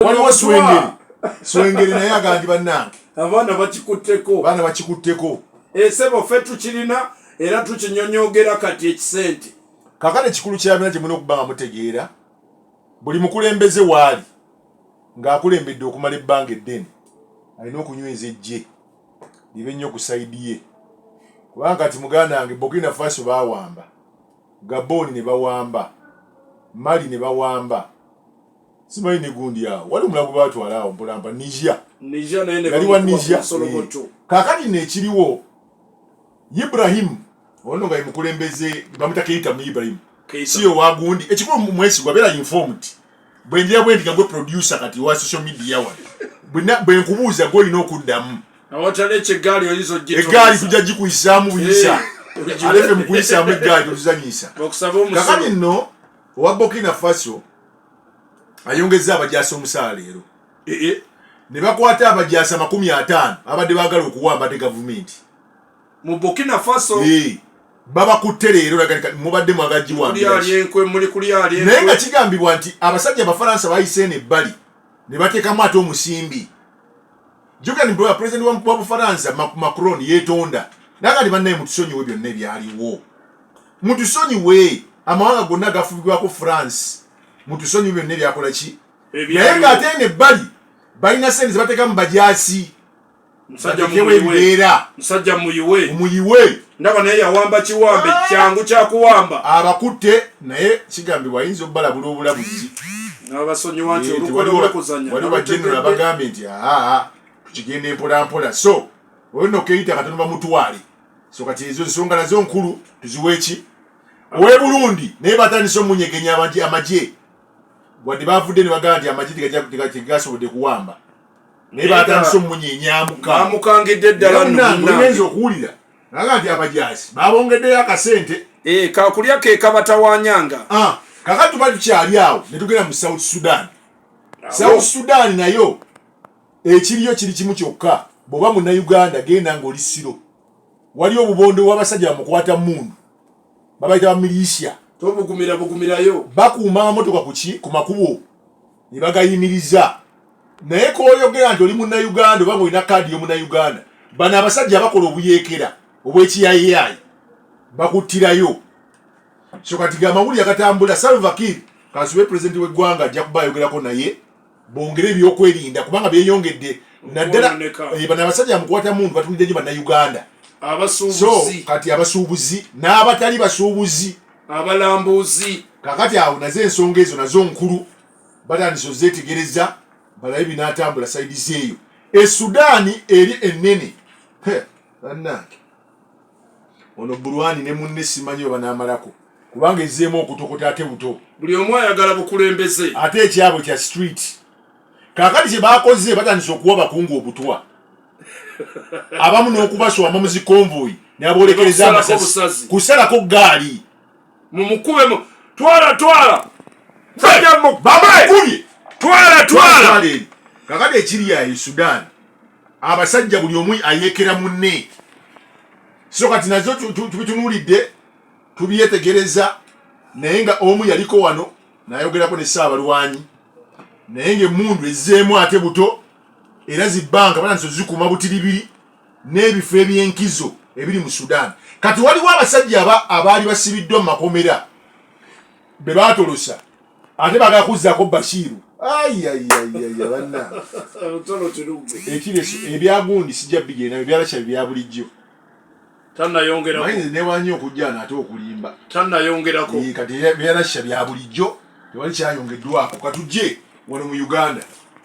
waliwo swengeri naye agandi bannange abaana bakikutteko sebo ffe tukirina era tukinyonyogera kati ekisente kakale ekikulu kyabina gye mulina okuba nga mutegeera buli mukulembeze waali ng'akulembedde okumala ebbanga eddene alina okunyweza ejje libe ennyo ku sayidi ye kubanga kati muganda wange Burkina Faso baawamba Gabon ne bawamba Mali ne bawamba simanyi ne gundi awo wali omulago baatwala awo mpolampa Niger yali wa Niger kakati neekiriwo Ibrahim ono nga mukulembeze bamuta Keita mu Ibrahim siyo wagundi ekikulu mwesigwa beera informed bwenjira bwendiga gwe producer kati wa social media wano bwenkubuuza gwolina okuddamu egaali tujja gikuyisaamu buyisa alefe mukuyisaamu egaali totuzanyisa kakati nno owa Burkina Faso ayongeza abajaasi omusaala leero ne bakwata abajaasi 50 abadde baagala okuwamba te gavumenti mu Burkina Faso babakutte leero mubadde mwagagiwambira naye nga kigambibwa nti abasajja abafalansa bayise ebbali ne bateekamu ate omusimbi jogani bwa president wa Bufaransa Macron yeetonda nagandi bannaye mutusonyiwe byonna ebyaliwo mutusonyiwe amawanga gonna gafubibwako France mutusonyiwe byonna ebyakola ki naye ng'ate nebbali balina sente zebateekamu bajaasi musajja muyiwe ndaba naye yawamba kiwambe kyangu kyakuwamba abakutte naye kigambibwa ayinza obbalabula obulabuzi n'abasonyiwa nti olukola kuzanya waliwo bajenera bagambye nti tukigenda empolampola so olino Keita katono bamutwale so kati ezo nsonga nazo nkulu tuziwe ki owe Burundi naye batandise omunyegenya amagye wadde bavudde ne bagamba nti amagye tegasobodde kuwamba naye batandise omunyenyamuka amukangidde ddala ngenza okuwulira naga nti abajaasi babongeddeyo akasente kakulya ke kabatawanyanga kakati tuba tukyali awo ne tugenda mu South Sudan South Sudan nayo ekiriyo kiri kimu kyokka bw'oba munnayuganda genda ng'oli siro waliyo obubondo w'abasajja bamukwata mundu babayita bamilisya tobugumirayo bakuuma amamotoka ku makubo ne bagayimiriza naye kooyogera nti oli munnayuganda oba ng'olina kaadi y'omunnayuganda bano abasajja bakola obuyeekera obw'ekiyayiyayi bakuttirayo so kati gamawulire agatambula Salva Kiir kansube pulezidenti w'eggwanga ajja kuba ayogerako naye bongere ebyokwerinda kubanga byeyongedde naddala bano abasajja bamukwata mundu batulidde nyo bannayuganda so kati abasuubuzi n'abatali basuubuzi abalambuzi kakati awo nazo ensonga ezo nazo nkulu batandise ozeetegereza balabe binaatambula sayidi zeeyo Sudaani eri ennene bannange ono Burwani ne munne simanyi oba n'amalako kubanga ezzeemu okutokota ate buto buli omu ayagala bukulembeze ate ekyabo kya street kakati kye baakoze batandise okuwa bakungu obutwa abamu n'okubaswama mu zikonvoyi ne aboolekereza amasasi kusalako gaali mumukube twala bamukubye twala kakati ekiri yayo Sudan abasajja buli omu ayeekera munne so kati nazo tubitunuulidde tubyetegereza naye nga omu yaliko wano nayogerako ne Ssaabalwanyi naye ng'emmundu ezzeemu ate buto era zibbanka batandise zikuuma butiribiri n'ebifo eby'enkizo ebiri mu Sudan kati waliwo abasajja abaali basibiddwa mu makomera be baatolosa ate bagala kuzzaako Bashiru banna ebyagundi sijja bigenda ebyalakya bya bulijjo tannayongerako newanyi okujja nate okulimba tannayongerako kati ebyalakya bya bulijjo tewali kyayongeddwako katujje wano mu Uganda